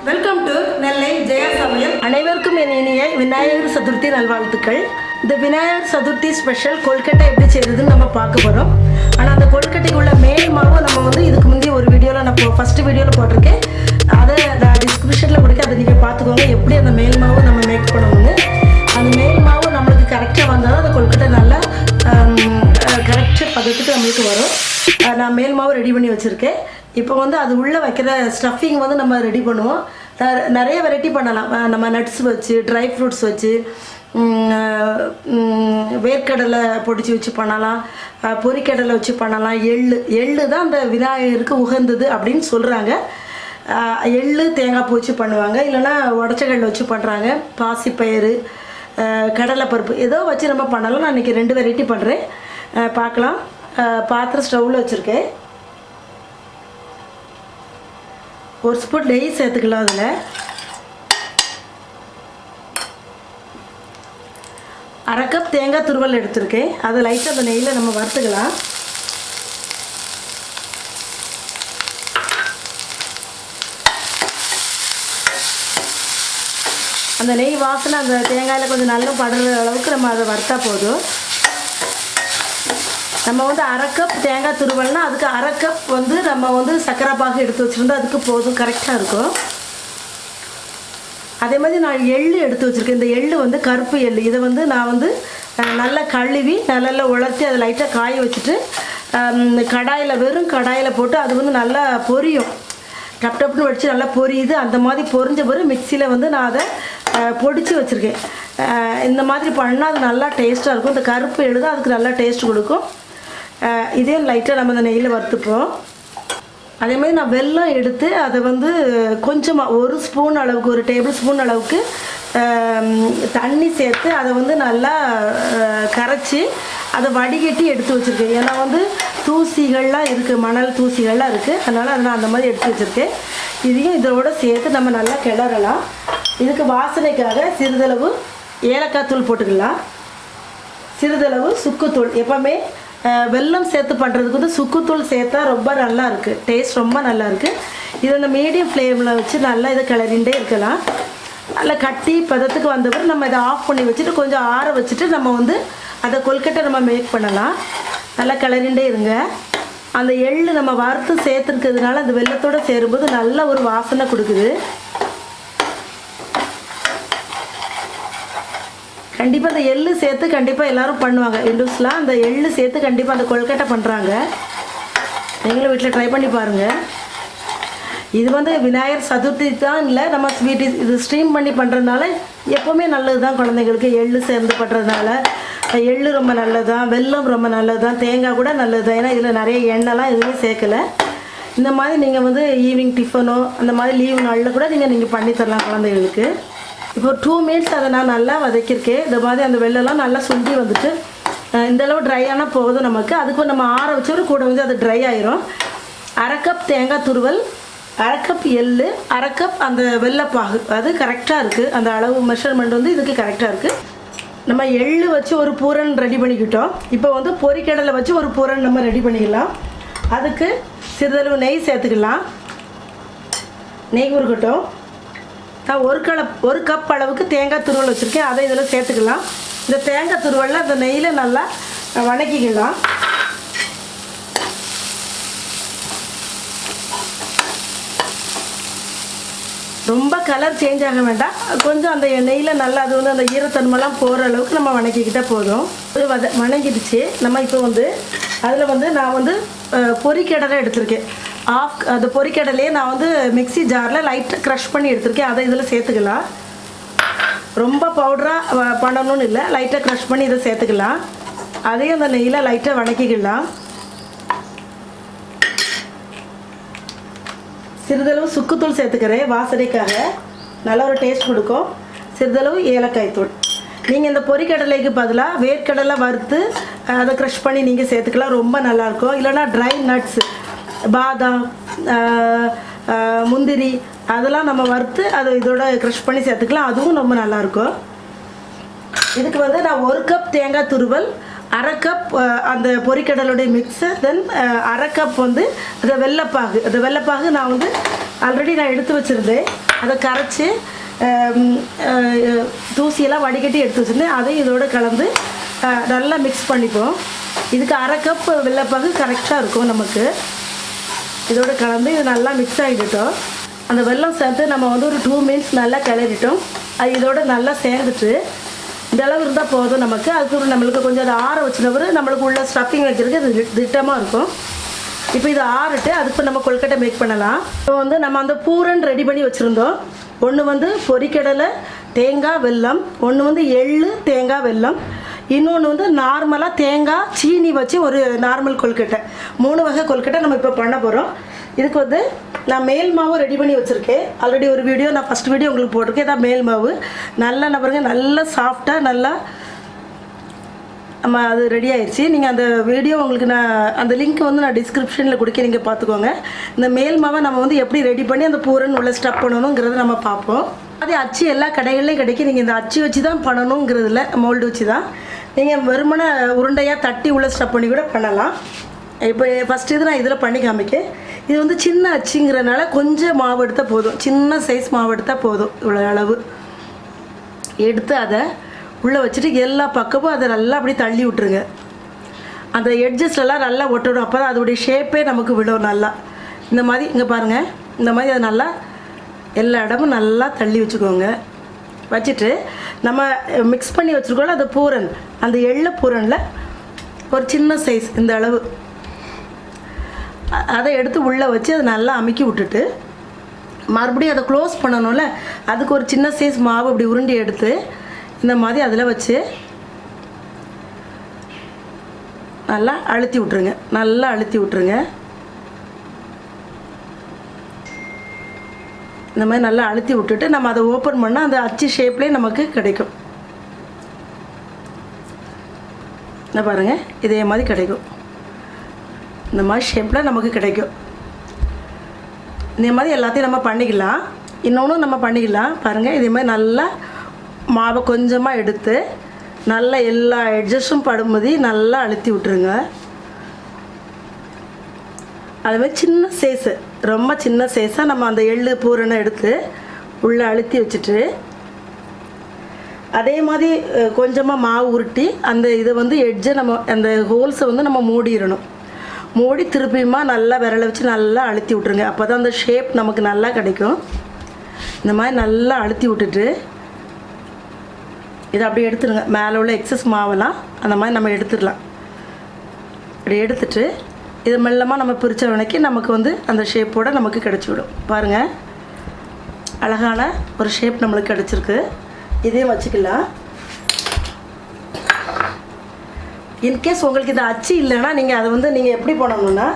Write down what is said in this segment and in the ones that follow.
Welcome to நெல்லை ஜெயா சமையல். அனைவருக்கும் என் இனிய விநாயகர் சதுர்த்தி நல்வாழ்த்துக்கள். இந்த விநாயகர் சதுர்த்தி ஸ்பெஷல் கொழுக்கட்டை எப்படி செய்யறதுன்னு நம்ம பார்க்க போகிறோம். ஆனால் அந்த கொழுக்கட்டைக்கு உள்ள மேல் மாவு நம்ம வந்து இதுக்கு முந்தைய ஒரு வீடியோவில் நான் ஃபஸ்ட்டு வீடியோவில் போட்டிருக்கேன். அதை நான் டிஸ்கிரிப்ஷனில் கொடுக்க அதை நீங்கள் பார்த்துக்கோங்க எப்படி அந்த மேல் மாவு நம்ம மேக் பண்ணணும்னு. அந்த மேல் மாவு நம்மளுக்கு கரெக்டாக வந்தால் தான் அந்த கொழுக்கட்டை நல்லா கரெக்ட் பதத்துக்கு நம்மளுக்கு வரும். நான் மேல் மாவு ரெடி பண்ணி வச்சுருக்கேன். இப்போ வந்து அது உள்ளே வைக்கிற ஸ்டஃபிங் வந்து நம்ம ரெடி பண்ணுவோம். நிறைய வெரைட்டி பண்ணலாம். நம்ம நட்ஸ் வச்சு, ட்ரை ஃப்ரூட்ஸ் வச்சு, வேர்க்கடலை பொடிச்சு வச்சு பண்ணலாம், பொரிக்கடலை வச்சு பண்ணலாம். எள்ளு தான் அந்த விநாயகருக்கு உகந்தது அப்படின்னு சொல்கிறாங்க. எள்ளு தேங்காய் பூ வச்சு பண்ணுவாங்க, இல்லைன்னா உடச்சக்கடலை வச்சு பண்ணுறாங்க, பாசிப்பயிறு, கடலைப்பருப்பு ஏதோ வச்சு நம்ம பண்ணலாம். நான் இன்றைக்கி 2 வெரைட்டி பண்ணுறேன், பார்க்கலாம். பாத்திரம் ஸ்டவ்வில் வச்சுருக்கேன். 1 ஸ்பூன் நெய் சேர்த்துக்கலாம். அதில் 1/2 கப் தேங்காய் துருவல் எடுத்திருக்கேன். அதை லைட்டாக அந்த நெய்யில் நம்ம வறுத்துக்கலாம். அந்த நெய் வாசனை அந்த தேங்காயில் கொஞ்சம் நல்லா படுற அளவுக்கு நம்ம அதை வறுத்தா போதும். நம்ம வந்து 1/2 கப் தேங்காய் துருவல்னால் அதுக்கு 1/2 கப் வந்து நம்ம வந்து சர்க்கரை பாகு எடுத்து வச்சுருந்தா அதுக்கு போதும், கரெக்டாக இருக்கும். அதே மாதிரி நான் எள்ளு எடுத்து வச்சுருக்கேன். இந்த எள்ளு வந்து கருப்பு எள்ளு. இதை வந்து நான் வந்து நல்லா கழுவி நல்லா உலர்த்தி அதை லைட்டாக காய வச்சுட்டு கடாயில், வெறும் கடாயில் போட்டு அது வந்து நல்லா பொரியும். டப்னு வச்சு நல்லா பொரியுது. அந்த மாதிரி பொரிஞ்ச பிறகு மிக்சியில் வந்து நான் அதை பொடிச்சு வச்சுருக்கேன். இந்த மாதிரி பண்ணால் அது நல்லா டேஸ்ட்டாக இருக்கும். இந்த கருப்பு எள்ளு தான் அதுக்கு நல்லா டேஸ்ட் கொடுக்கும். இதே லைட்டாக நம்ம இந்த நெய்யில் வறுத்துப்போம். அதேமாதிரி நான் வெல்லம் எடுத்து அதை வந்து கொஞ்சமாக 1 ஸ்பூன் அளவுக்கு, 1 டேபிள் ஸ்பூன் அளவுக்கு தண்ணி சேர்த்து அதை வந்து நல்லா கரைச்சி அதை வடிகட்டி எடுத்து வச்சுருக்கேன். ஏன்னா வந்து தூசிகள்லாம் இருக்குது, மணல் தூசிகள்லாம் இருக்குது. அதனால் அதை நான் அந்த மாதிரி எடுத்து வச்சுருக்கேன். இதையும் இதோடு சேர்த்து நம்ம நல்லா கிளறலாம். இதுக்கு வாசனைக்காக சிறிதளவு ஏலக்காய் தூள் போட்டுக்கலாம், சிறிதளவு சுக்குத்தூள். எப்போவுமே வெல்லம் சேர்த்து பண்ணுறதுக்கு வந்து சுக்குத்தூள் சேர்த்தா ரொம்ப நல்லா இருக்குது, டேஸ்ட் ரொம்ப நல்லா இருக்குது. இதை இந்த மீடியம் ஃப்ளேமில் வச்சு நல்லா இதை கிளறிண்டே இருக்கலாம். நல்லா கட்டி பதத்துக்கு வந்தப்பறம் நம்ம இதை ஆஃப் பண்ணி வச்சுட்டு கொஞ்சம் ஆற வச்சுட்டு நம்ம வந்து அதை கொழுக்கட்டை நம்ம மேக் பண்ணலாம். நல்லா கிளறிண்டே இருங்க. அந்த எள்ளு நம்ம வறுத்து சேர்த்துருக்கிறதுனால அந்த வெல்லத்தோடு சேரும்போது நல்ல ஒரு வாசனை கொடுக்குது. கண்டிப்பாக அந்த எள்ளு சேர்த்து கண்டிப்பாக எல்லோரும் பண்ணுவாங்க. இந்துஸ்லாம் அந்த எள்ளு சேர்த்து கண்டிப்பாக அந்த கொழுக்கட்டை பண்ணுறாங்க. நீங்களும் வீட்டில் ட்ரை பண்ணி பாருங்கள். இது வந்து விநாயகர் சதுர்த்தி தான் இல்லை, நம்ம ஸ்வீட் இது ஸ்ட்ரீம் பண்ணி பண்ணுறதுனால எப்போவுமே நல்லது தான். குழந்தைங்களுக்கு எள்ளு சேர்ந்து பண்ணுறதுனால எள்ளு ரொம்ப நல்லது தான், வெல்லம் ரொம்ப நல்லது தான், தேங்காய் கூட நல்லது தான். ஏன்னா இதில் நிறைய எண்ணெய்லாம் எதுவுமே சேர்க்கலை. இந்த மாதிரி நீங்கள் வந்து ஈவினிங் டிஃபனோ அந்த மாதிரி லீவு நாளில் கூட நீங்கள் பண்ணி தரலாம் குழந்தைகளுக்கு. இப்போ 2 மினிட்ஸ் அதை நான் நல்லா வதக்கியிருக்கேன். இந்த மாதிரி அந்த வெள்ளெல்லாம் நல்லா சுண்டி வந்துட்டு இந்தளவு ட்ரை ஆனால் போதும் நமக்கு. அதுக்கு நம்ம ஆற வச்சோட கூட வந்து அது ட்ரை ஆயிரும். 1/2 கப் தேங்காய் துருவல், 1/2 கப் எள்ளு, 1/2 கப் அந்த வெள்ளைப்பாகு, அது கரெக்டாக இருக்குது. அந்த அளவு மெஷர்மெண்ட் வந்து இதுக்கு கரெக்டாக இருக்குது. நம்ம எள்ளு வச்சு ஒரு பூரண் ரெடி பண்ணிக்கிட்டோம். இப்போ வந்து பொரிக்கடலை வச்சு ஒரு பூரண் நம்ம ரெடி பண்ணிக்கலாம். அதுக்கு சிறிதளவு நெய் சேர்த்துக்கலாம். நெய் உருக்கட்டும். நான் 1 கப் அளவுக்கு தேங்காய் துருவல் வச்சுருக்கேன், அதை இதில் சேர்த்துக்கலாம். இந்த தேங்காய் துருவலில் அந்த நெய்யில் நல்லா வணக்கிக்கலாம். ரொம்ப கலர் சேஞ்ச் ஆக வேண்டாம், கொஞ்சம் அந்த நெய்யில் நல்லா அது வந்து அந்த ஈரத்தன்மைலாம் போகிற அளவுக்கு நம்ம வணக்கிக்கிட்டால் போதும். வணங்கிடுச்சு. நம்ம இப்போ வந்து அதில் வந்து நான் வந்து பொரிக்கடலை எடுத்திருக்கேன். அந்த பொரிக்கடலையே நான் வந்து மிக்ஸி ஜாரில் லைட்டாக க்ரஷ் பண்ணி எடுத்திருக்கேன். அதை இதில் சேர்த்துக்கலாம். ரொம்ப பவுடராக பண்ணணும்னு இல்லை, லைட்டாக க்ரஷ் பண்ணி இதை சேர்த்துக்கலாம். அதையும் அந்த நெய்யில் லைட்டாக வணக்கிக்கலாம். சிறிதளவு சுக்குத்தூள் சேர்த்துக்கிறேன், வாசனைக்காக நல்ல ஒரு டேஸ்ட் கொடுக்கும். சிறிதளவு ஏலக்காய் தூள். நீங்கள் இந்த பொரிக்கடலைக்கு பதிலாக வேர்க்கடலை வறுத்து அதை க்ரஷ் பண்ணி நீங்கள் சேர்த்துக்கலாம், ரொம்ப நல்லாயிருக்கும். இல்லைனா ட்ரை நட்ஸு, பாதாம், முந்திரி அதெல்லாம் நம்ம வறுத்து அதை இதோட க்ரஷ் பண்ணி சேர்த்துக்கலாம், அதுவும் ரொம்ப நல்லாயிருக்கும். இதுக்கு வந்து நான் 1 கப் தேங்காய் துருவல், 1/2 கப் அந்த பொரிக்கடலுடைய மிக்ஸு, தென் 1/2 கப் வந்து அந்த வெள்ளைப்பாகு. அந்த வெள்ளைப்பாகு நான் வந்து ஆல்ரெடி எடுத்து வச்சுருந்தேன். அதை கரைச்சி தூசியெல்லாம் வடிகட்டி எடுத்து வச்சுருந்தேன். அதையும் இதோடு கலந்து நல்லா மிக்ஸ் பண்ணிப்போம். இதுக்கு 1/2 கப் வெள்ளைப்பாகு கரெக்டாக இருக்கும் நமக்கு. இதோடு கலந்து இது நல்லா மிக்ஸ் ஆகிட்டோம். அந்த வெல்லம் சேர்த்து நம்ம வந்து ஒரு 2 மினிட்ஸ் நல்லா கிளறிட்டோம். அது இதோடு நல்லா சேர்ந்துட்டு இந்த அளவு இருந்தால் போதும் நமக்கு. அதுக்கு நம்மளுக்கு கொஞ்சம் அதை ஆற வச்சுனவர் நம்மளுக்கு உள்ள ஸ்டஃபிங் வைக்கிறதுக்கு அது திட்டமாக இருக்கும். இப்போ இது ஆறிட்டு அதுக்கு நம்ம கொழுக்கட்டை மேக் பண்ணலாம். இப்போ வந்து நம்ம அந்த பூரன் ரெடி பண்ணி வச்சுருந்தோம். ஒன்று வந்து பொரிக்கடலை தேங்காய் வெல்லம், ஒன்று வந்து எள்ளு தேங்காய் வெல்லம், இன்னொன்று வந்து நார்மலாக தேங்காய் சீனி வச்சு ஒரு நார்மல் கொழுக்கட்டை. 3 வகை கொழுக்கட்டை நம்ம இப்போ பண்ண போகிறோம். இதுக்கு வந்து நான் மேல் மாவு ரெடி பண்ணி வச்சுருக்கேன். ஆல்ரெடி ஒரு வீடியோ நான் ஃபஸ்ட் வீடியோ உங்களுக்கு போட்டிருக்கேன். இதான் மேல் மாவு. நல்லா பாருங்க நல்லா சாஃப்டாக நல்லா நம்ம அது ரெடி ஆயிடுச்சு. நீங்கள் அந்த வீடியோ உங்களுக்கு நான் அந்த லிங்க் வந்து நான் டிஸ்கிரிப்ஷனில் கொடுக்க நீங்கள் பார்த்துக்கோங்க. இந்த மேல் மாவை நம்ம வந்து எப்படி ரெடி பண்ணி அந்த பூரன் உள்ள ஸ்டஃப் பண்ணணுங்கிறத நம்ம பார்ப்போம். அதே அச்சு எல்லா கடைகள்லையும் கிடைக்கும். நீங்கள் இந்த அச்சு வச்சு தான் பண்ணணுங்கிறதுல மோல்டு வச்சு தான் நீங்கள் வெறுமனை உருண்டையாக தட்டி உள்ள ஸ்டஃப் பண்ணி கூட பண்ணலாம். இப்போ ஃபஸ்ட்டு இது நான் இதில் பண்ணி காமிக்க. இது வந்து சின்ன அச்சுங்கிறனால கொஞ்சம் மாவு எடுத்தால் போதும். சின்ன சைஸ் மாவு எடுத்தால் போதும். இவ்வளோ அளவு எடுத்து அதை உள்ளே வச்சுட்டு எல்லா பக்கமும் அதை நல்லா அப்படி தள்ளி விட்டுருங்க. அந்த எட்ஜஸ்லாம் நல்லா ஒட்டணும். அப்போ தான் அதோடைய ஷேப்பே நமக்கு விடும். நல்லா இந்த மாதிரி இங்கே பாருங்கள், இந்த மாதிரி அதை நல்லா எல்லா இடமும் நல்லா தள்ளி வச்சுக்கோங்க. வச்சுட்டு நம்ம மிக்ஸ் பண்ணி வச்சுருக்கோம்ல அந்த பூரன், அந்த எள்ளு பூரனில் ஒரு சின்ன சைஸ் இந்த அளவு அதை எடுத்து உள்ளே வச்சு அதை நல்லா அமுக்கி விட்டுட்டு மறுபடியும் அதை க்ளோஸ் பண்ணணும்ல, அதுக்கு ஒரு சின்ன சைஸ் மாவு அப்படி உருண்டி எடுத்து இந்த மாதிரி அதில் வச்சு நல்லா அழுத்தி விட்ருங்க. நல்லா அழுத்தி விட்ருங்க. இந்த மாதிரி நல்லா அழுத்தி விட்டுட்டு நம்ம அதை ஓப்பன் பண்ணால் அந்த அச்சு ஷேப்லேயே நமக்கு கிடைக்கும். இந்த பாருங்கள், இதே மாதிரி கிடைக்கும். இந்த மாதிரி ஷேப்பில் நமக்கு கிடைக்கும். இந்த மாதிரி எல்லாத்தையும் நம்ம பண்ணிக்கலாம். இன்னொன்று நம்ம பண்ணிக்கலாம். பாருங்கள், இதே மாதிரி நல்லா மாவை கொஞ்சமாக எடுத்து நல்லா எல்லா எட்ஜஸும் படும்போது நல்லா அழுத்தி விட்டுருங்க. அதுமாதிரி சின்ன சைஸு, ரொம்ப சின்ன சைஸாக நம்ம அந்த எள்ளு பூரணை எடுத்து உள்ளே அழுத்தி வச்சுட்டு அதே மாதிரி கொஞ்சமாக மாவு உருட்டி அந்த இதை வந்து எட்ஜை நம்ம அந்த ஹோல்ஸை வந்து நம்ம மூடிடணும். மூடி திருப்பியுமா நல்லா விரலை வச்சு நல்லா அழுத்தி விட்ருங்க. அப்போ தான் அந்த ஷேப் நமக்கு நல்லா கிடைக்கும். இந்த மாதிரி நல்லா அழுத்தி விட்டுட்டு இதை அப்படியே எடுத்துடுங்க. மேலே உள்ள எக்ஸஸ் மாவெல்லாம் அந்த மாதிரி நம்ம எடுத்துடலாம். அப்படி எடுத்துட்டு இதை மெல்லமாக நம்ம பிரித்த உடனே நமக்கு வந்து அந்த ஷேப்போடு நமக்கு கிடச்சிவிடும். பாருங்கள், அழகான ஒரு ஷேப் நம்மளுக்கு கிடச்சிருக்கு. இதையும் வச்சுக்கலாம். இன்கேஸ் உங்களுக்கு இந்த அச்சு இல்லைன்னா நீங்கள் அதை வந்து நீங்கள் எப்படி பண்ணணுன்னா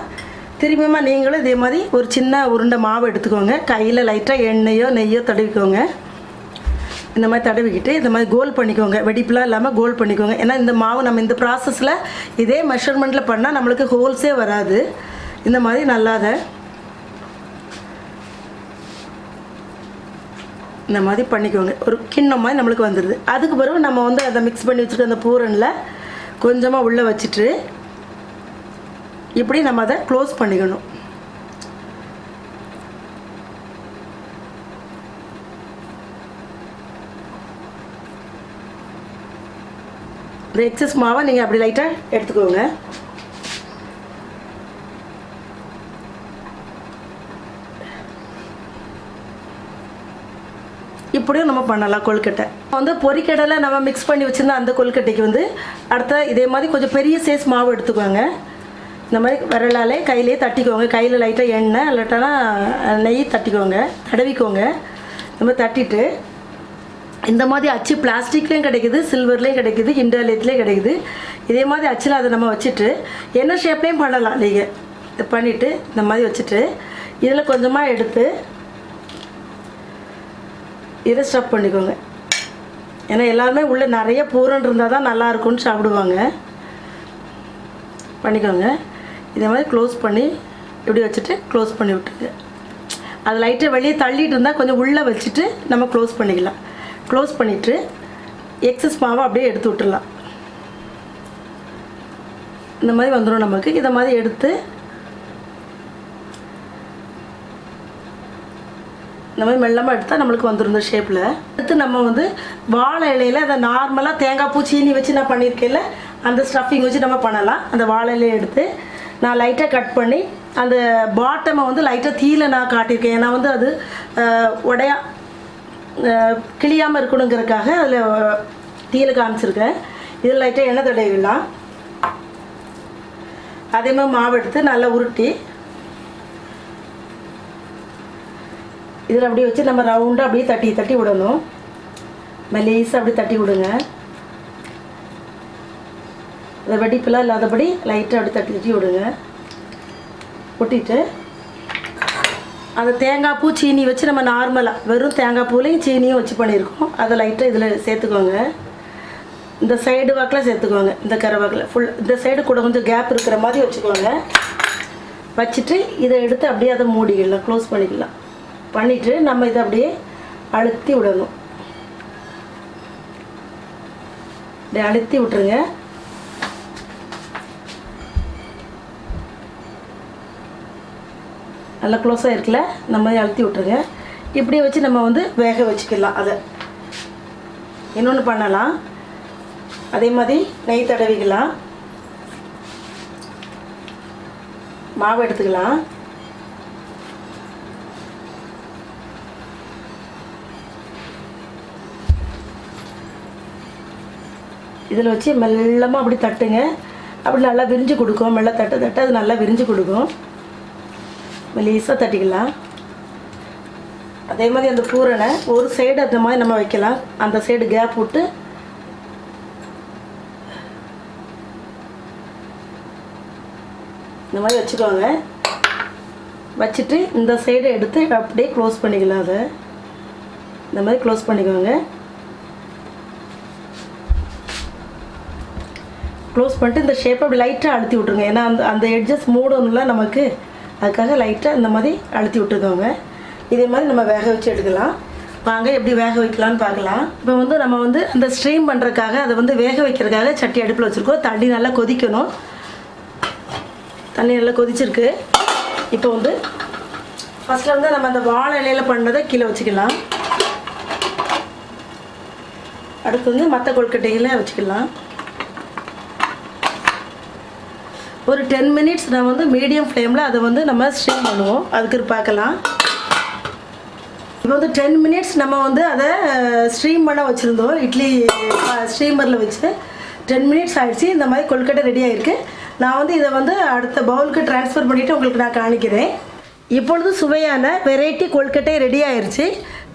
திரும்பியுமா நீங்களும் இதே மாதிரி ஒரு சின்ன உருண்டை மாவு எடுத்துக்கோங்க. கையில் லைட்டாக எண்ணெயோ நெய்யோ தடவிக்கோங்க. இந்த மாதிரி தடவிக்கிட்டு இந்த மாதிரி கோல் பண்ணிக்கோங்க. வெடிப்புலாம் இல்லாமல் கோல் பண்ணிக்கோங்க. ஏன்னா இந்த மாவு நம்ம இந்த ப்ராசஸில் இதே மெஷர்மெண்ட்டில் பண்ணால் நம்மளுக்கு ஹோல்ஸே வராது. இந்த மாதிரி நல்லாத இந்த மாதிரி பண்ணிக்கோங்க. ஒரு கிண்ணம் மாதிரி நம்மளுக்கு வந்துடுது. அதுக்கு பிறகு நம்ம வந்து அதை மிக்ஸ் பண்ணி வச்சுருக்க அந்த பூரனில் கொஞ்சமாக உள்ளே வச்சுட்டு இப்படி நம்ம அதை க்ளோஸ் பண்ணிக்கணும். இந்த எக்ஸஸ் மாவை நீங்கள் அப்படி லைட்டாக எடுத்துக்கோங்க. இப்படியும் நம்ம பண்ணலாம் கொழுக்கட்டை. வந்து பொரிக்கடலை நம்ம மிக்ஸ் பண்ணி வச்சுருந்தா அந்த கொழுக்கட்டைக்கு வந்து அடுத்த இதே மாதிரி கொஞ்சம் பெரிய சைஸ் மாவு எடுத்துக்கோங்க. இந்த மாதிரி விரலாலே கையிலே தட்டிக்கோங்க. கையில் லைட்டாக எண்ணெய் இல்லாட்டனா நெய் தட்டிக்கோங்க, தடவிக்கோங்க. இந்த மாதிரி தட்டிட்டு இந்த மாதிரி அச்சு பிளாஸ்டிக்லேயும் கிடைக்குது, சில்வர்லேயும் கிடைக்குது, இண்டாலியத்துலேயும் கிடைக்குது. இதே மாதிரி அச்சில் அதை நம்ம வச்சுட்டு என்ன ஷேப்லேயும் பண்ணலாம். நீங்கள் இதை பண்ணிவிட்டு இந்த மாதிரி வச்சுட்டு இதில் கொஞ்சமாக எடுத்து இதை ஸ்டஃப் பண்ணிக்கோங்க. ஏன்னா எல்லாருமே உள்ளே நிறைய பூரன் இருந்தால் தான் நல்லாயிருக்கும்னு சாப்பிடுவாங்க. பண்ணிக்கோங்க. இதே மாதிரி க்ளோஸ் பண்ணி இப்படி வச்சுட்டு க்ளோஸ் பண்ணி விட்டுருங்க. அது லைட்டாக வெளியே தள்ளிட்டு இருந்தால் கொஞ்சம் உள்ளே வச்சுட்டு நம்ம க்ளோஸ் பண்ணிக்கலாம். க்ளோஸ் பண்ணிவிட்டு எக்ஸஸ் மாவை அப்படியே எடுத்து விட்டுடலாம். இந்த மாதிரி வந்துடும் நமக்கு. இதை மாதிரி எடுத்து இந்த மாதிரி மெல்லமாக எடுத்தால் நம்மளுக்கு வந்துடும் இந்த ஷேப்பில். அடுத்து நம்ம வந்து வாழை இலையில் அதை நார்மலாக தேங்காய் பூ சீனி வச்சு நான் பண்ணியிருக்கேன்ல அந்த ஸ்டஃபிங் வச்சு நம்ம பண்ணலாம். அந்த வாழை இலையை எடுத்து நான் லைட்டாக கட் பண்ணி அந்த பாட்டமை வந்து லைட்டாக தீயில நான் காட்டியிருக்கேன். ஏன்னா வந்து அது உடையா கிளியாமல் இருக்கணுங்கிறதுக்காக அதில் தீயில காமிச்சிருக்கேன். இதில் லைட்டாக எண்ணெய் தடவிடலாம். அதே மாதிரி மாவு எடுத்து நல்லா உருட்டி இதில் அப்படியே வச்சு நம்ம ரவுண்டாக அப்படியே தட்டி தட்டி விடணும். மெலீஸாக அப்படியே தட்டி விடுங்க. அதை வெடிப்பெல்லாம் இல்லாதபடி லைட்டாக அப்படி தட்டி தட்டி விடுங்க. ஒட்டிட்டு அந்த தேங்காய் பூ சீனி வச்சு நம்ம நார்மலாக வெறும் தேங்காய் பூலையும் சீனியும் வச்சு பண்ணியிருக்கோம். அதை லைட்டாக இதில் சேர்த்துக்கோங்க. இந்த சைடு வாக்கில் சேர்த்துக்கோங்க. இந்த கரை வாக்கில் ஃபுல் இந்த சைடு கூட கொஞ்சம் கேப் இருக்கிற மாதிரி வச்சுக்கோங்க. வச்சுட்டு இதை எடுத்து அப்படியே அதை மூடிக்கலாம், க்ளோஸ் பண்ணிக்கலாம். பண்ணிவிட்டு நம்ம இதை அப்படியே அழுத்தி விடணும். அப்படியே அழுத்தி விட்டுருங்க. நல்லா க்ளோஸாக இருக்குல்ல, நம்ம அழுத்தி விட்டுருங்க. இப்படியே வச்சு நம்ம வந்து வேக வச்சுக்கலாம். அதை இன்னொன்று பண்ணலாம். அதே மாதிரி நெய் தடவிக்கலாம். மாவு எடுத்துக்கலாம். இதில் வச்சு மெல்லமாக அப்படி தட்டுங்க. அப்படி நல்லா விரிஞ்சு கொடுக்கும். மெல்ல தட்ட தட்ட அது நல்லா விரிஞ்சு கொடுக்கும். மெலீஸாக தட்டிக்கலாம். அதே மாதிரி அந்த பூரணை ஒரு சைடு அந்த மாதிரி நம்ம வைக்கலாம். அந்த சைடு கேப் விட்டு இந்த மாதிரி வச்சுக்கோங்க. வச்சுட்டு இந்த சைடு எடுத்து அப்படியே க்ளோஸ் பண்ணிக்கலாம். அதை இந்த மாதிரி க்ளோஸ் பண்ணிக்கோங்க. க்ளோஸ் பண்ணிட்டு இந்த ஷேப்பை அப்படி லைட்டாக அழுத்தி விட்ருங்க. ஏன்னா அந்த எட்ஜஸ் மூடணும்ல நமக்கு, அதுக்காக லைட்டாக இந்த மாதிரி அழுத்தி விட்டுக்கோங்க. இதே மாதிரி நம்ம வேக வச்சு எடுக்கலாம். வாங்க எப்படி வேக வைக்கலான்னு பார்க்கலாம். இப்போ வந்து நம்ம வந்து அந்த ஸ்ட்ரீம் பண்ணுறதுக்காக அதை வந்து வேக வைக்கிறதுக்காக சட்டி அடுப்பில் வச்சுருக்கோம். தண்ணி நல்லா கொதிக்கணும். தண்ணி நல்லா கொதிச்சிருக்கு. இப்போ வந்து ஃபஸ்ட்டில் வந்து நம்ம அந்த வாழை இலையில் பண்ணதை கீழே வச்சுக்கலாம். அடுத்து வந்து மற்ற கொழுக்கட்டைகளை வச்சுக்கலாம். ஒரு 10 மினிட்ஸ் நான் வந்து மீடியம் ஃப்ளேமில் அதை வந்து நம்ம ஸ்ட்ரீம் பண்ணுவோம். அதுக்கு பார்க்கலாம். இப்போ வந்து 10 மினிட்ஸ் நம்ம வந்து அதை ஸ்ட்ரீம் பண்ண வச்சுருந்தோம். இட்லி ஸ்ட்ரீமரில் வச்சு 10 மினிட்ஸ் ஆகிடுச்சு. இந்த மாதிரி கொழுக்கட்டை ரெடி ஆகிருக்கு. நான் வந்து இதை வந்து அடுத்த பவுலுக்கு ட்ரான்ஸ்ஃபர் பண்ணிவிட்டு உங்களுக்கு நான் காணிக்கிறேன். இப்பொழுது சுவையான வெரைட்டி கொழுக்கட்டை ரெடி ஆயிடுச்சு.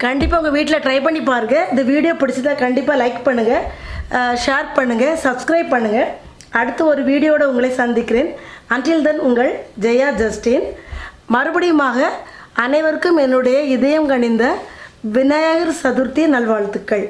கண்டிப்பாக உங்கள் வீட்டில் ட்ரை பண்ணி பாருங்கள். இந்த வீடியோ பிடிச்சதா கண்டிப்பாக லைக் பண்ணுங்கள், ஷேர் பண்ணுங்கள், சப்ஸ்கிரைப் பண்ணுங்கள். அடுத்து ஒரு வீடியோட உங்களை சந்திக்கிறேன். அன்டில் தென் உங்கள் ஜெயா ஜஸ்டின். மறுபடியுமாக அனைவருக்கும் என்னுடைய இதயம் கனிந்த விநாயகர் சதுர்த்தி நல்வாழ்த்துக்கள்.